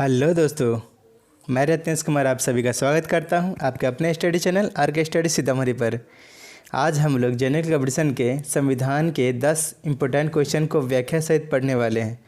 Hello दोस्तों, मैं रत्नेश कुमार आप सभी का स्वागत करता हूं आपके अपने स्टडी चैनल आर के स्टडी सीतामढ़ी पर। आज हम लोग जनरल कंपटीशन के संविधान के 10 इम्पोर्टेंट क्वेश्चन को व्याख्या सहित पढ़ने वाले हैं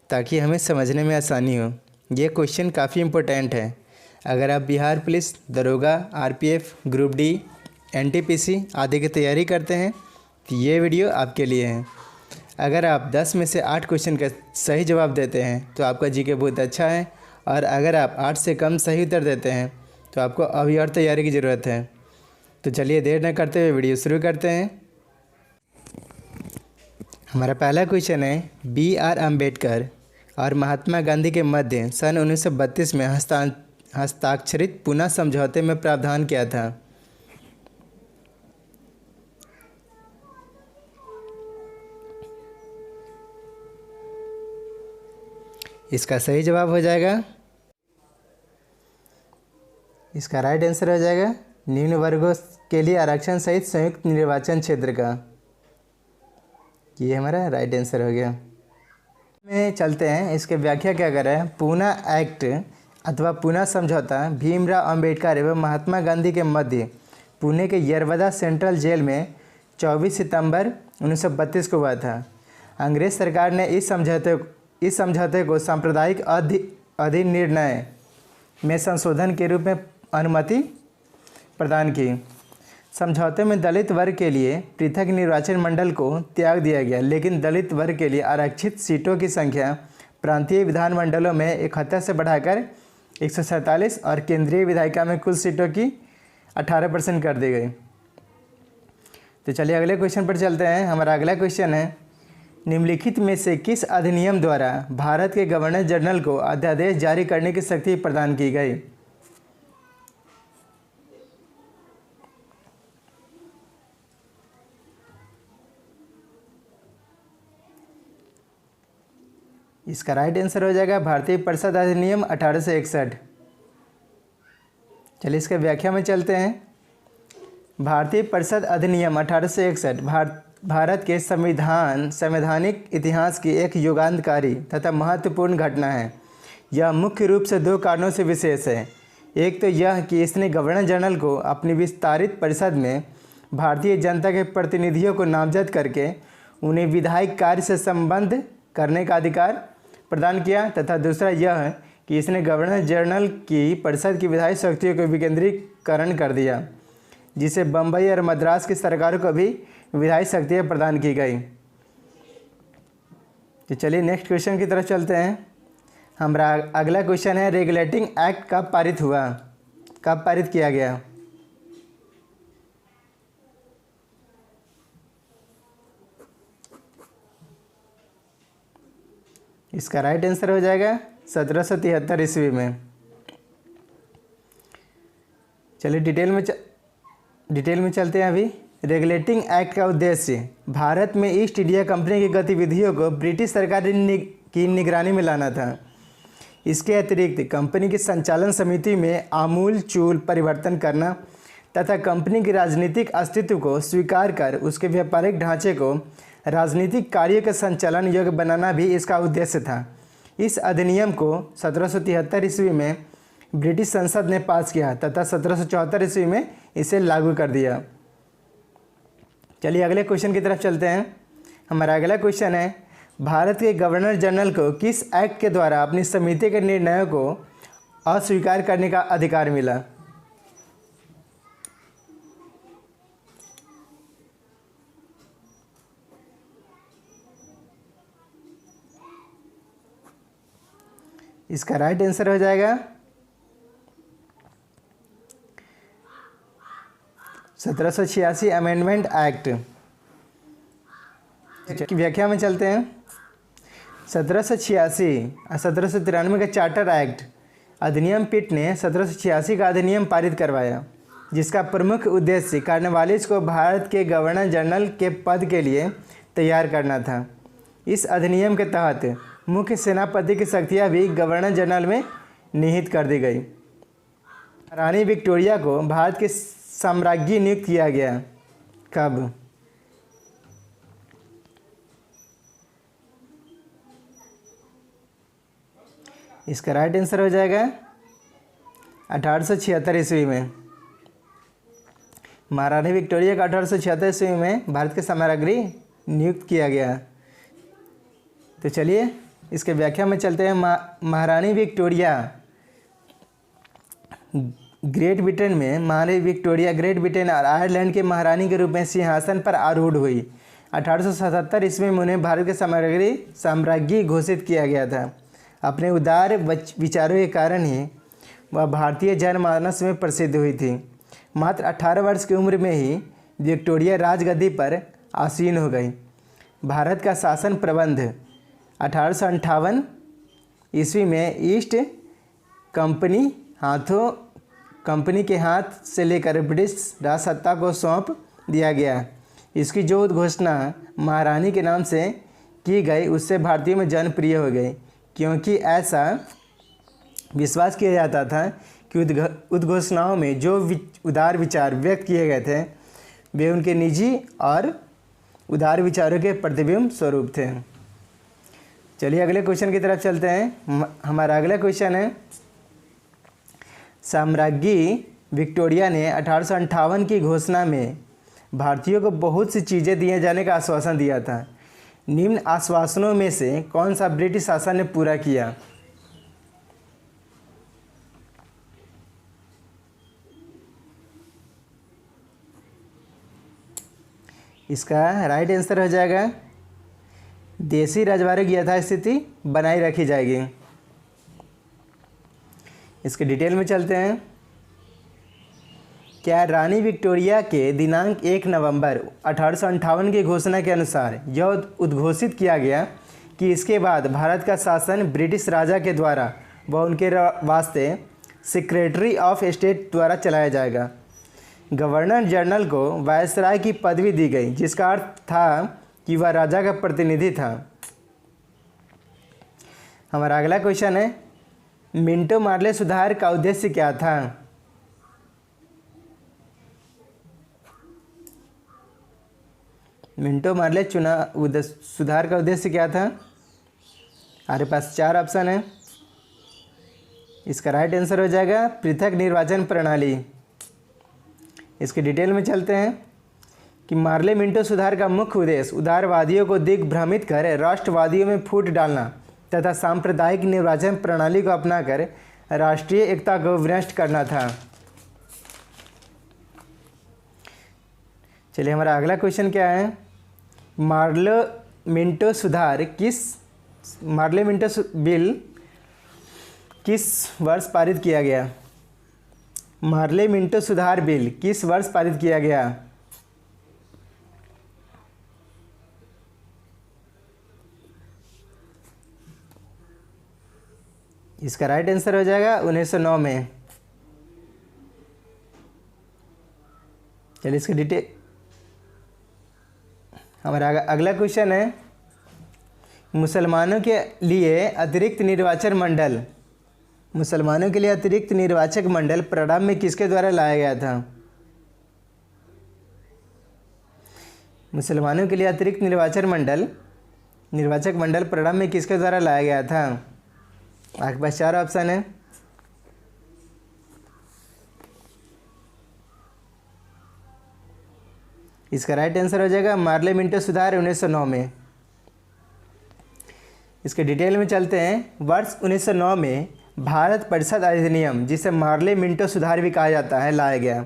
ताकि हमें समझने में आसानी हो। ये क्वेश्चन काफ़ी इम्पोर्टेंट है। अगर आप बिहार पुलिस, दरोगा, आरपीएफ, ग्रुप डी, एनटीपीसी आदि की तैयारी करते हैं तो ये वीडियो आपके लिए है। अगर आप 10 में से 8 क्वेश्चन का सही जवाब देते हैं तो आपका जीके बहुत अच्छा है, और अगर आप 8 से कम सही उत्तर देते हैं तो आपको अभी और तैयारी की ज़रूरत है। तो चलिए देर न करते हुए वीडियो शुरू करते हैं। हमारा पहला क्वेश्चन है, B.R. अम्बेडकर और महात्मा गांधी के मध्य सन 1932 में हस्ताक्षरित पुनः समझौते में प्रावधान क्या था? इसका सही जवाब हो जाएगा, इसका राइट आंसर हो जाएगा निम्न वर्गों के लिए आरक्षण सहित संयुक्त निर्वाचन क्षेत्र का। ये हमारा राइट आंसर हो गया। में चलते हैं, इसके व्याख्या क्या कर रहे हैं। पूना एक्ट अथवा पूना समझौता भीमराव अंबेडकर एवं महात्मा गांधी के मध्य पुणे के यरवदा सेंट्रल जेल में 24 सितंबर 1932 को हुआ था। अंग्रेज सरकार ने इस समझौते को सांप्रदायिक अधिनिर्णय में संशोधन के रूप में अनुमति प्रदान की। समझौते में दलित वर्ग के लिए पृथक निर्वाचन मंडल को त्याग दिया गया, लेकिन दलित वर्ग के लिए आरक्षित सीटों की संख्या प्रांतीय विधानमंडलों में 71 से बढ़ाकर 147 और केंद्रीय विधायिका में कुल सीटों की 18% कर दी गई। तो चलिए अगले क्वेश्चन पर चलते हैं। हमारा अगला क्वेश्चन है, निम्नलिखित में से किस अधिनियम द्वारा भारत के गवर्नर जनरल को अध्यादेश जारी करने की शक्ति प्रदान की गई? इसका राइट आंसर हो जाएगा भारतीय परिषद अधिनियम 1861। चलिए इसके व्याख्या में चलते हैं। भारतीय परिषद अधिनियम 1861 भारत के संवैधानिक इतिहास की एक युगांतकारी तथा महत्वपूर्ण घटना है। यह मुख्य रूप से 2 कारणों से विशेष है। एक तो यह कि इसने गवर्नर जनरल को अपनी विस्तारित परिषद में भारतीय जनता के प्रतिनिधियों को नामजद करके उन्हें विधायिक कार्य से संबद्ध करने का अधिकार प्रदान किया, तथा दूसरा यह कि इसने गवर्नर जनरल की परिषद की विधायी शक्तियों को विकेंद्रीकरण कर दिया, जिसे बम्बई और मद्रास की सरकारों को भी विधायी शक्तियाँ प्रदान की गई। तो चलिए नेक्स्ट क्वेश्चन की तरफ चलते हैं। हमारा अगला क्वेश्चन है, रेगुलेटिंग एक्ट कब पारित हुआ, कब पारित किया गया? इसका राइट आंसर हो जाएगा 1773 ईस्वी में। चलिए डिटेल में चलते हैं अभी। रेगुलेटिंग एक्ट का उद्देश्य भारत में ईस्ट इंडिया कंपनी की गतिविधियों को ब्रिटिश सरकार की निगरानी में लाना था। इसके अतिरिक्त कंपनी की संचालन समिति में आमूल-चूल परिवर्तन करना तथा कंपनी के राजनीतिक अस्तित्व को स्वीकार कर उसके व्यापारिक ढांचे को राजनीतिक कार्यों के संचालन योग्य बनाना भी इसका उद्देश्य था। इस अधिनियम को 1773 ईस्वी में ब्रिटिश संसद ने पास किया तथा 1774 ईस्वी में इसे लागू कर दिया। चलिए अगले क्वेश्चन की तरफ चलते हैं। हमारा अगला क्वेश्चन है, भारत के गवर्नर जनरल को किस एक्ट के द्वारा अपनी समिति के निर्णयों को अस्वीकार करने का अधिकार मिला? इसका राइट आंसर हो जाएगा 1786 अमेंडमेंट एक्ट की व्याख्या में चलते हैं। 1786 और 1793 का चार्टर एक्ट अधिनियम पीठ ने 1786 का अधिनियम पारित करवाया, जिसका प्रमुख उद्देश्य कार्नवालिस को भारत के गवर्नर जनरल के पद के लिए तैयार करना था। इस अधिनियम के तहत मुख्य सेनापति की शक्तियाँ भी गवर्नर जनरल में निहित कर दी गई। रानी विक्टोरिया को भारत की साम्राज्ञी नियुक्त किया गया। कब? इसका राइट आंसर हो जाएगा 1876 ईस्वी में। महारानी विक्टोरिया का 1876 ईस्वी में भारत के सम्राज्ञी नियुक्त किया गया। तो चलिए इसके व्याख्या में चलते हैं। महारानी विक्टोरिया ग्रेट ब्रिटेन में महारानी विक्टोरिया ग्रेट ब्रिटेन और आयरलैंड के महारानी के रूप में सिंहासन पर आरूढ़ हुई। 1877 ईस्वी में उन्हें भारत के साम्राज्ञी घोषित किया गया था। अपने उदार विचारों के कारण ही वह भारतीय जनमानस में प्रसिद्ध हुई थी। मात्र 18 वर्ष की उम्र में ही विक्टोरिया राजगद्दी पर आसीन हो गई। भारत का शासन प्रबंध 1858 ईस्वी में ईस्ट कंपनी के हाथ से लेकर ब्रिटिश राजसत्ता को सौंप दिया गया। इसकी जो उद्घोषणा महारानी के नाम से की गई उससे भारतीयों में जनप्रिय हो गई, क्योंकि ऐसा विश्वास किया जाता था कि उद्घोषणाओं में जो उदार विचार व्यक्त किए गए थे वे उनके निजी और उदार विचारों के प्रतिबिंब स्वरूप थे। चलिए अगले क्वेश्चन की तरफ चलते हैं। हमारा अगला क्वेश्चन है, साम्राज्ञी विक्टोरिया ने 1858 की घोषणा में भारतीयों को बहुत सी चीज़ें दिए जाने का आश्वासन दिया था। निम्न आश्वासनों में से कौन सा ब्रिटिश शासन ने पूरा किया? इसका राइट आंसर हो जाएगा देसी रजवाड़ों की यथास्थिति बनाई रखी जाएगी। इसके डिटेल में चलते हैं। क्या रानी विक्टोरिया के दिनांक 1 नवंबर 1858 की घोषणा के अनुसार यह उद्घोषित किया गया कि इसके बाद भारत का शासन ब्रिटिश राजा के द्वारा व उनके वास्ते सेक्रेटरी ऑफ स्टेट द्वारा चलाया जाएगा। गवर्नर जनरल को वायसराय की पदवी दी गई, जिसका अर्थ था कि वह राजा का प्रतिनिधि था। हमारा अगला क्वेश्चन है, मिंटो मार्ले सुधार का उद्देश्य क्या था? मिंटो मार्ले सुधार का उद्देश्य क्या था? हमारे पास 4 ऑप्शन है। इसका राइट आंसर हो जाएगा पृथक निर्वाचन प्रणाली। इसके डिटेल में चलते हैं कि मार्ले मिंटो सुधार का मुख्य उद्देश्य उदारवादियों को दिग्भ्रमित कर राष्ट्रवादियों में फूट डालना तथा सांप्रदायिक निर्वाचन प्रणाली को अपनाकर राष्ट्रीय एकता को विनष्ट करना था। चलिए हमारा अगला क्वेश्चन क्या है, मार्ले मिंटो बिल किस वर्ष पारित किया गया? मार्ले मिंटो सुधार बिल किस वर्ष पारित किया गया? इसका राइट आंसर हो जाएगा 1909 में। चलिए इसकी डिटेल। हमारा अगला क्वेश्चन है, मुसलमानों के लिए अतिरिक्त निर्वाचक मंडल प्रारंभ में किसके द्वारा लाया गया था? मुसलमानों के लिए अतिरिक्त निर्वाचक मंडल प्रारंभ में किसके द्वारा लाया गया था? आपके पास 4 ऑप्शन है। इसका राइट आंसर हो जाएगा मार्ले मिंटो सुधार 1909 में। इसके डिटेल में चलते हैं। वर्ष 1909 में भारत परिषद अधिनियम, जिसे मार्ले मिंटो सुधार भी कहा जाता है, लाया गया।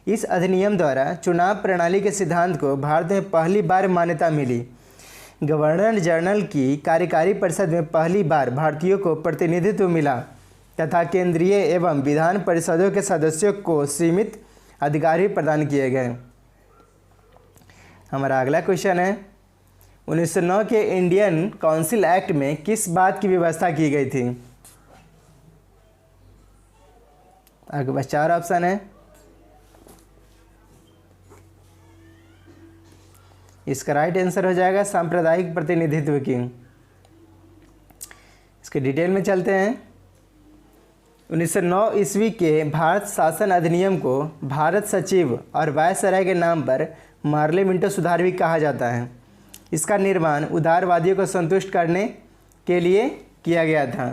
इस अधिनियम द्वारा चुनाव प्रणाली के सिद्धांत को भारत में पहली बार मान्यता मिली। गवर्नर जनरल की कार्यकारी परिषद में पहली बार भारतीयों को प्रतिनिधित्व मिला तथा केंद्रीय एवं विधान परिषदों के सदस्यों को सीमित अधिकार भी प्रदान किए गए। हमारा अगला क्वेश्चन है, 1909 के इंडियन काउंसिल एक्ट में किस बात की व्यवस्था की गई थी? आपके पास 4 ऑप्शन है। इसका राइट आंसर हो जाएगा सांप्रदायिक प्रतिनिधित्व की। इसके डिटेल में चलते हैं। 1909 ईस्वी के भारत शासन अधिनियम को भारत सचिव और वायसराय के नाम पर मार्ले मिंटो सुधार भी कहा जाता है। इसका निर्माण उदारवादियों को संतुष्ट करने के लिए किया गया था।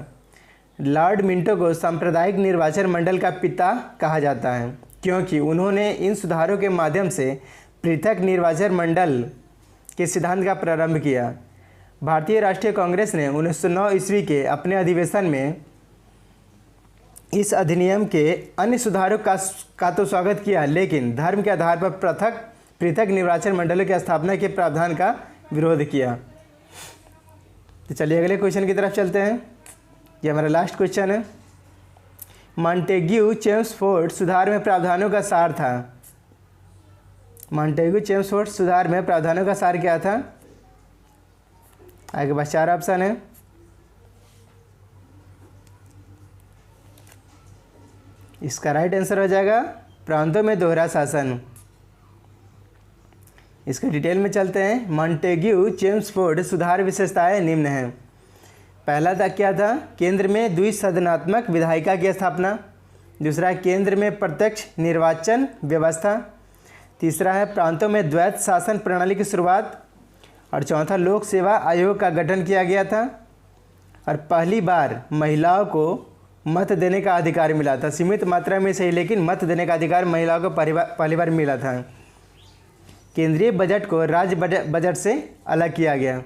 लॉर्ड मिंटो को सांप्रदायिक निर्वाचन मंडल का पिता कहा जाता है क्योंकि उन्होंने इन सुधारों के माध्यम से पृथक निर्वाचन मंडल के सिद्धांत का प्रारंभ किया। भारतीय राष्ट्रीय कांग्रेस ने 1909 ईस्वी के अपने अधिवेशन में इस अधिनियम के अन्य सुधारों का तो स्वागत किया, लेकिन धर्म के आधार पर पृथक निर्वाचन मंडलों की स्थापना के प्रावधान का विरोध किया। तो चलिए अगले क्वेश्चन की तरफ चलते हैं। ये हमारा लास्ट क्वेश्चन है। मॉन्टेग्यू चेम्सफोर्ड सुधार में प्रावधानों का सार था। मॉन्टेग्यू चेम्सफोर्ड सुधार में प्रावधानों का सार क्या था? आगे बस 4 ऑप्शन है। इसका राइट आंसर हो जाएगा प्रांतों में दोहरा शासन। इसके डिटेल में चलते हैं। मॉन्टेग्यू चेम्सफोर्ड सुधार विशेषताएं निम्न हैं। पहला था क्या था? केंद्र में द्विसदनात्मक विधायिका की स्थापना। दूसरा, केंद्र में प्रत्यक्ष निर्वाचन व्यवस्था। तीसरा है प्रांतों में द्वैत शासन प्रणाली की शुरुआत। और चौथा, लोक सेवा आयोग का गठन किया गया था। और पहली बार महिलाओं को मत देने का अधिकार मिला था। सीमित मात्रा में सही, लेकिन मत देने का अधिकार महिलाओं को पहली बार मिला था। केंद्रीय बजट को राज्य बजट से अलग किया गया।